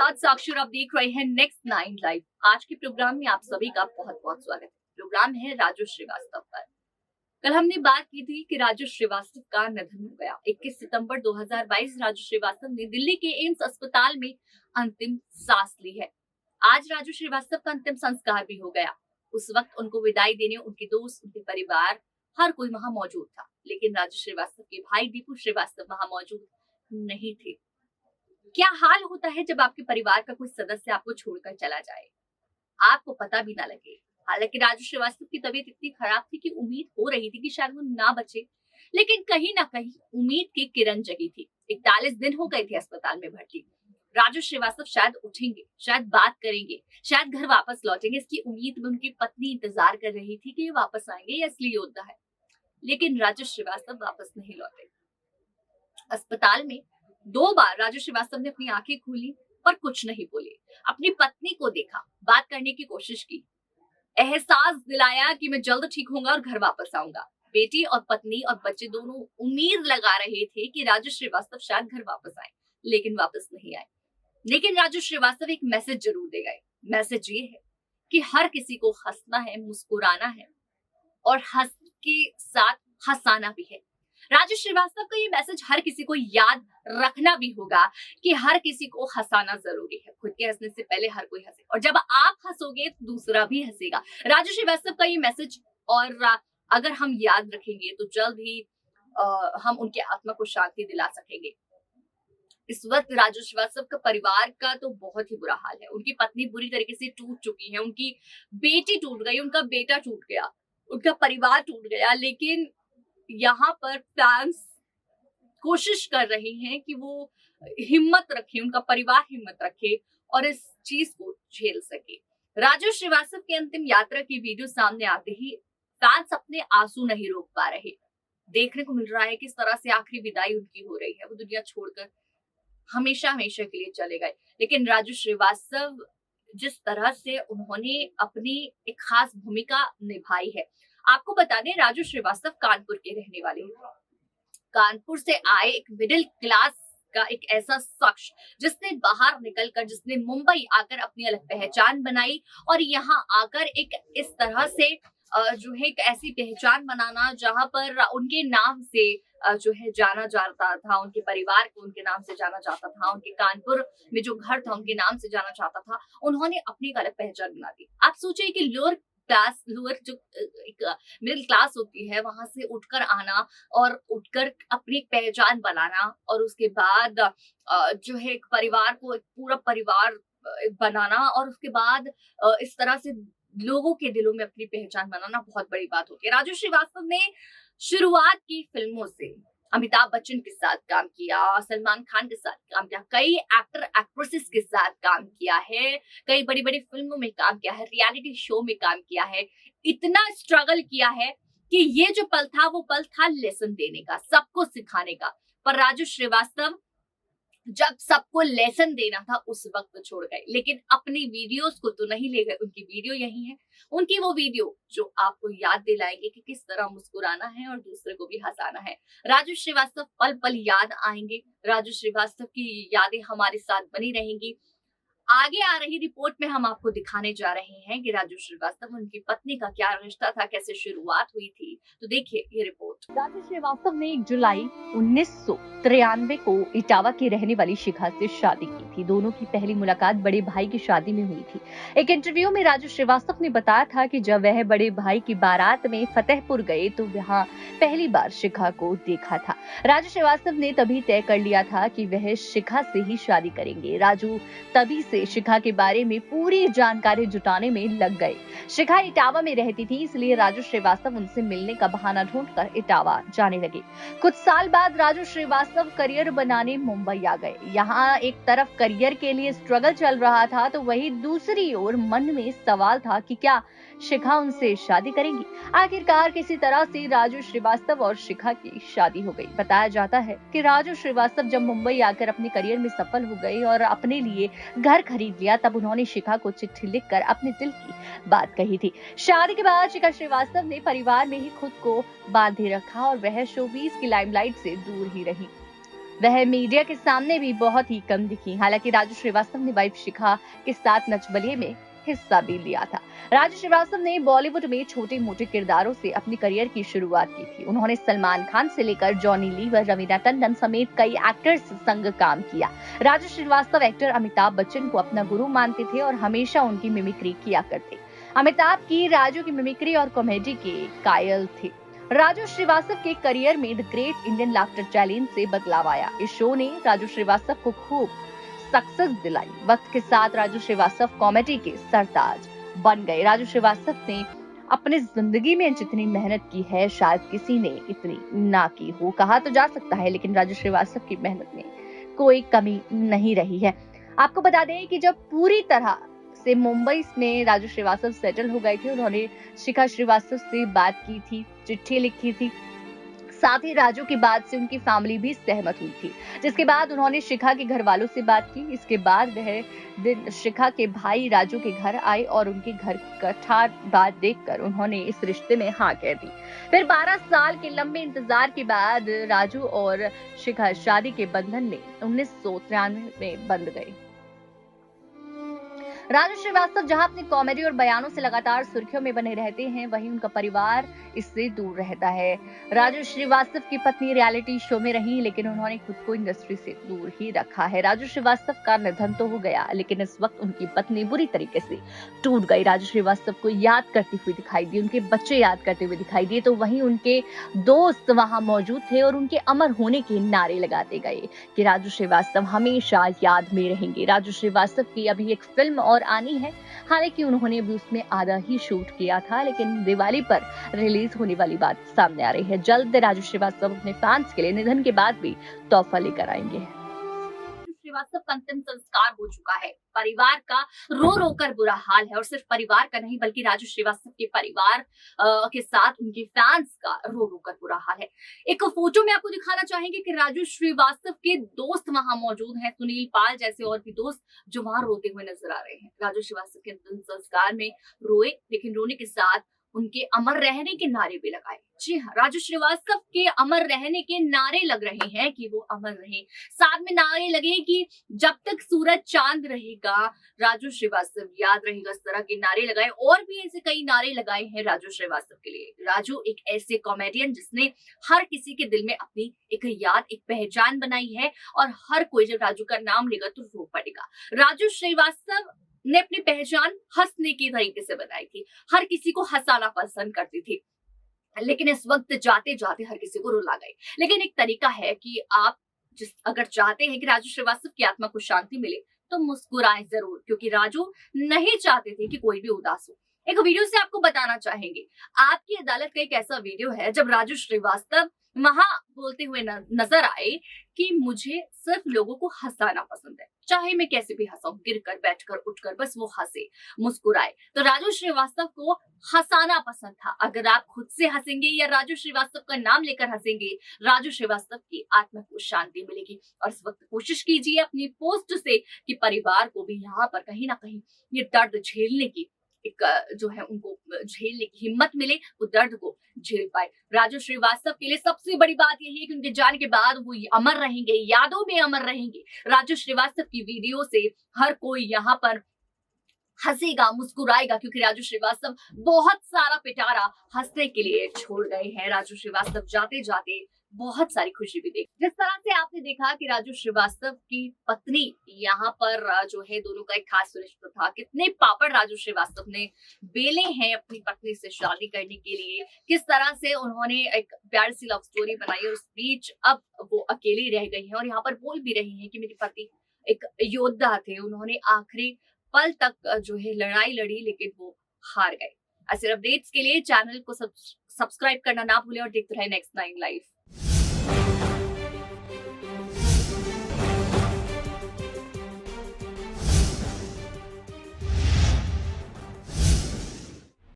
साथ साक्षर आप देख रहे हैं नेक्स्ट 9 लाइव। आज के प्रोग्राम में आप सभी का बहुत बहुत स्वागत है। प्रोग्राम है राजू श्रीवास्तव पर। कल हमने बात की थी कि राजू श्रीवास्तव का निधन हो गया। 21 सितंबर 2022 राजू श्रीवास्तव ने दिल्ली के एम्स अस्पताल में अंतिम सांस ली है। आज राजू श्रीवास्तव का अंतिम संस्कार भी हो गया। उस वक्त उनको विदाई देने उनके दोस्त, उनके परिवार, हर कोई वहां मौजूद था, लेकिन राजू श्रीवास्तव के भाई दीपू श्रीवास्तव वहां मौजूद नहीं थे। क्या हाल होता है जब आपके परिवार का कोई सदस्य आपको छोड़कर चला जाए, आपको पता भी ना लगे। हालांकि राजू श्रीवास्तव की तबीयत इतनी खराब थी कि उम्मीद हो रही थी कि शायद वो ना बचे, लेकिन कहीं ना कहीं उम्मीद की किरण जगी थी। 41 दिन हो गए थे अस्पताल में भर्ती। राजू श्रीवास्तव शायद उठेंगे, शायद बात करेंगे, शायद घर वापस लौटेंगे। इसकी उम्मीद में उनकी पत्नी इंतजार कर रही थी कि ये वापस आएंगे, ये असली योद्धा है। लेकिन राजू श्रीवास्तव वापस नहीं लौटे। अस्पताल में 2 बार राजू श्रीवास्तव ने अपनी आंखें खोली पर कुछ नहीं बोले। अपनी पत्नी को देखा, बात करने की कोशिश की, एहसास दिलाया कि मैं जल्द ठीक होऊंगा और घर वापस आऊंगा। बेटी और पत्नी और बच्चे दोनों उम्मीद लगा रहे थे कि राजू श्रीवास्तव शायद घर वापस आए, लेकिन वापस नहीं आए। लेकिन राजू श्रीवास्तव एक मैसेज जरूर दे गए। मैसेज ये है कि हर किसी को हंसना है, मुस्कुराना है और हंस के साथ हंसाना भी है। राजू श्रीवास्तव का ये मैसेज हर किसी को याद रखना भी होगा कि हर किसी को हंसाना जरूरी है। खुद के हंसने से पहले हर कोई हंसे, और जब आप हंसोगे तो दूसरा भी हंसेगा। राजू श्रीवास्तव का ये मैसेज और अगर हम याद रखेंगे तो जल्द ही हम उनके आत्मा को शांति दिला सकेंगे। इस वक्त राजू श्रीवास्तव का परिवार का तो बहुत ही बुरा हाल है। उनकी पत्नी बुरी तरीके से टूट चुकी है, उनकी बेटी टूट गई, उनका बेटा टूट गया, उनका परिवार टूट गया। लेकिन यहाँ पर फैंस कोशिश कर रहे हैं कि वो हिम्मत रखे, उनका परिवार हिम्मत रखे और इस चीज को झेल सके। राजू श्रीवास्तव की अंतिम यात्रा की वीडियो सामने आते ही फैंस अपने आंसू नहीं रोक पा रहे। देखने को मिल रहा है कि इस तरह से आखिरी विदाई उनकी हो रही है। वो दुनिया छोड़कर हमेशा हमेशा के लिए चले गए। लेकिन राजू श्रीवास्तव जिस तरह से उन्होंने अपनी एक खास भूमिका निभाई है, आपको बता दें राजू श्रीवास्तव कानपुर के रहने वाले हैं। कानपुर से आए एक मिडिल क्लास का एक ऐसा शख्स जिसने बाहर निकलकर, जिसने मुंबई आकर अपनी अलग पहचान बनाई और यहाँ आकर एक इस तरह से जो है एक ऐसी पहचान बनाना जहां पर उनके नाम से जो है जाना जाता था, उनके परिवार को उनके नाम से जाना जाता था, उनके कानपुर में जो घर था उनके नाम से जाना जाता था। उन्होंने अपनी एक अलग पहचान बना दी। आप सोचिए कि लोअर जो एक मिडिल क्लास होती है, वहां से उठकर आना और उठकर अपनी एक पहचान बनाना और उसके बाद जो है एक परिवार को, एक पूरा परिवार बनाना और उसके बाद इस तरह से लोगों के दिलों में अपनी पहचान बनाना बहुत बड़ी बात होती है। राजू श्रीवास्तव ने शुरुआत की फिल्मों से अमिताभ बच्चन के साथ काम किया, सलमान खान के साथ काम किया, कई एक्टर एक्ट्रेसेस के साथ काम किया है, कई बड़ी बड़ी फिल्मों में काम किया है, रियलिटी शो में काम किया है। इतना स्ट्रगल किया है कि ये जो पल था वो पल था लेसन देने का, सबको सिखाने का। पर राजू श्रीवास्तव जब सबको लेसन देना था उस वक्त छोड़ गए, लेकिन अपनी वीडियोस को तो नहीं ले गए। उनकी वीडियो यही है, उनकी वो वीडियो जो आपको याद दिलाएंगे कि किस तरह मुस्कुराना है और दूसरे को भी हंसाना है। राजू श्रीवास्तव पल पल याद आएंगे। राजू श्रीवास्तव की यादें हमारे साथ बनी रहेंगी। आगे आ रही रिपोर्ट में हम आपको दिखाने जा रहे हैं कि राजू श्रीवास्तव और उनकी पत्नी का क्या रिश्ता था, कैसे शुरुआत हुई थी। तो देखिए ये रिपोर्ट। राजू श्रीवास्तव ने 1 जुलाई 1993 को इटावा की रहने वाली शिखा से शादी की थी। दोनों की पहली मुलाकात बड़े भाई की शादी में हुई थी। एक इंटरव्यू में राजू श्रीवास्तव ने बताया था कि जब वह बड़े भाई की बारात में फतेहपुर गए तो वहां पहली बार शिखा को देखा था। राजू श्रीवास्तव ने तभी तय कर लिया था कि वह शिखा से ही शादी करेंगे। राजू तभी से शिखा के बारे में पूरी जानकारी जुटाने में लग गए। शिखा इटावा में रहती थी, इसलिए राजू श्रीवास्तव उनसे मिलने का बहाना ढूंढकर इटावा जाने लगे। कुछ साल बाद राजू श्रीवास्तव करियर बनाने मुंबई आ गए। यहाँ एक तरफ करियर के लिए स्ट्रगल चल रहा था तो वहीं दूसरी ओर मन में सवाल था कि क्या शिखा उनसे शादी करेंगी। आखिरकार किसी तरह से राजू श्रीवास्तव और शिखा की शादी हो गई। बताया जाता है कि राजू श्रीवास्तव जब मुंबई आकर अपने करियर में सफल हो गए और अपने लिए घर खरीद लिया, तब उन्होंने शिखा को चिट्ठी लिखकर अपने दिल की बात कही थी। शादी के बाद शिखा श्रीवास्तव ने परिवार में ही खुद को बांधे रखा और वह शोबीज की लाइमलाइट से दूर ही रही। वह मीडिया के सामने भी बहुत ही कम दिखी। हालांकि राजू श्रीवास्तव ने वाइफ शिखा के साथ नच बलिए में हिस्सा भी लिया था। राजू श्रीवास्तव ने बॉलीवुड में छोटे मोटे किरदारों से अपनी करियर की शुरुआत की थी। उन्होंने सलमान खान से लेकर जॉनी लीवर, रवीना टंडन समेत कई एक्टर्स संग काम किया। राजू श्रीवास्तव एक्टर अमिताभ बच्चन को अपना गुरु मानते थे और हमेशा उनकी मिमिक्री किया करते। अमिताभ की राजू की मिमिक्री और कॉमेडी के कायल थे। राजू श्रीवास्तव के करियर में the great Indian laughter challenge से बदलाव आया। इस शो ने राजू श्रीवास्तव को खूब सक्सेस दिलाई। वक्त के साथ राजू श्रीवास्तव कॉमेडी के सरताज बन गए। राजू श्रीवास्तव ने अपनी जिंदगी में जितनी मेहनत की है शायद किसी ने इतनी ना की हो, कहा तो जा सकता है, लेकिन राजू श्रीवास्तव की मेहनत में कोई कमी नहीं रही है। आपको बता दें कि जब पूरी तरह से मुंबई में राजू श्रीवास्तव सेटल हो गए थे, उन्होंने शिखा श्रीवास्तव से बात की थी, चिट्ठी लिखी थी। साथ ही राजू की बात से उनकी फैमिली भी सहमत हुई थी, जिसके बाद उन्होंने शिखा के घर वालों से बात की। इसके बाद वह दिन शिखा के भाई राजू के घर आए और उनके घर कठार बात देखकर उन्होंने इस रिश्ते में हाँ कह दी। फिर 12 साल के लंबे इंतजार के बाद राजू और शिखा शादी के बंधन में 1993 में बंध गए। राजू श्रीवास्तव जहां अपनी कॉमेडी और बयानों से लगातार सुर्खियों में बने रहते हैं, वहीं उनका परिवार इससे दूर रहता है। राजू श्रीवास्तव की पत्नी रियलिटी शो में रही, लेकिन उन्होंने खुद को इंडस्ट्री से दूर ही रखा है। राजू श्रीवास्तव का निधन तो हो गया, लेकिन इस वक्त उनकी पत्नी बुरी तरीके से टूट गई। राजू श्रीवास्तव को याद करती हुई दिखाई दी, उनके बच्चे याद करते हुए दिखाई दिए, तो वहीं उनके दोस्त वहां मौजूद थे और उनके अमर होने के नारे लगाते गए कि राजू श्रीवास्तव हमेशा याद में रहेंगे। राजू श्रीवास्तव की अभी एक फिल्म और आनी है। हालांकि उन्होंने अभी उसमें आधा ही शूट किया था, लेकिन दिवाली पर रिलीज होने वाली बात सामने आ रही है। जल्द राजू श्रीवास्तव अपने फैंस के लिए निधन के बाद भी तोहफा लेकर आएंगे। श्रीवास्तव का अंतिम संस्कार हो चुका है। परिवार का रो रो कर बुरा हाल है, और सिर्फ परिवार का नहीं बल्कि राजू श्रीवास्तव के परिवार के साथ उनके फैंस का रो रो कर बुरा हाल है। एक फोटो में आपको दिखाना चाहेंगे कि राजू श्रीवास्तव के दोस्त वहां मौजूद हैं, सुनील पाल जैसे और भी दोस्त जो वहां रोते हुए नजर आ रहे हैं। राजू श्रीवास्तव के अंतिम संस्कार में रोए, लेकिन रोने के साथ उनके अमर रहने के नारे भी लगाए। जी हाँ, राजू श्रीवास्तव के अमर रहने के नारे लग रहे हैं कि वो अमर रहे। साथ में नारे लगे कि जब तक सूरज चांद रहेगा राजू श्रीवास्तव याद रहेगा। इस तरह के नारे लगाए, और भी ऐसे कई नारे लगाए हैं राजू श्रीवास्तव के लिए। राजू एक ऐसे कॉमेडियन जिसने हर किसी के दिल में अपनी एक याद, एक पहचान बनाई है, और हर कोई जब राजू का नाम लेगा तो रो पड़ेगा। राजू श्रीवास्तव ने अपनी पहचान हंसने के तरीके से बनाई थी, हर किसी को हंसाना पसंद करती थी, लेकिन इस वक्त जाते जाते हर किसी को रुला गई। लेकिन एक तरीका है कि आप अगर चाहते हैं कि राजू श्रीवास्तव की आत्मा को शांति मिले तो मुस्कुराएं जरूर, क्योंकि राजू नहीं चाहते थे कि कोई भी उदास हो। एक वीडियो से आपको बताना चाहेंगे, आपकी अदालत का एक ऐसा वीडियो है जब राजू श्रीवास्तव वहां बोलते हुए नजर आए कि मुझे सिर्फ लोगों को हंसाना पसंद है, चाहे मैं कैसे भी हंसाऊं, गिरकर, बैठकर, उठकर, बस वो हंसे, मुस्कुराए। तो राजू श्रीवास्तव को हंसाना पसंद था। अगर आप खुद से हंसेंगे या राजू श्रीवास्तव का नाम लेकर हंसेंगे, राजू श्रीवास्तव की आत्मा को शांति मिलेगी। और इस वक्त कोशिश कीजिए अपनी पोस्ट से कि परिवार को भी यहाँ पर कहीं ना कहीं ये दर्द झेलने की एक जो है उनको झेलने की हिम्मत मिले, वो दर्द को झेल पाए। राजू श्रीवास्तव के लिए सबसे बड़ी बात यही है कि उनके जाने के बाद वो अमर रहेंगे, यादों में अमर रहेंगे। राजू श्रीवास्तव की वीडियो से हर कोई यहाँ पर हंसेगा, मुस्कुराएगा, क्योंकि राजू श्रीवास्तव बहुत सारा पिटारा हंसने के लिए छोड़ गए हैं। राजू श्रीवास्तव जाते जाते बहुत सारी खुशी भी देखी। जिस तरह से आपने देखा कि राजू श्रीवास्तव की पत्नी यहाँ पर जो है दोनों का एक खास रिश्ता था, कितने पापड़ राजू श्रीवास्तव ने बेले हैं अपनी पत्नी से शादी करने के लिए, किस तरह से उन्होंने एक प्यारी सी लव स्टोरी बनाई और उस बीच अब वो अकेली रह गई हैं और यहाँ पर बोल भी रही हैं कि मेरे पति एक योद्धा थे, उन्होंने आखिरी पल तक जो है लड़ाई लड़ी, लेकिन वो हार गए। ऐसे अपडेट्स के लिए चैनल को सब्सक्राइब करना ना भूलें और देखते रहे नेक्स्ट 9 लाइव।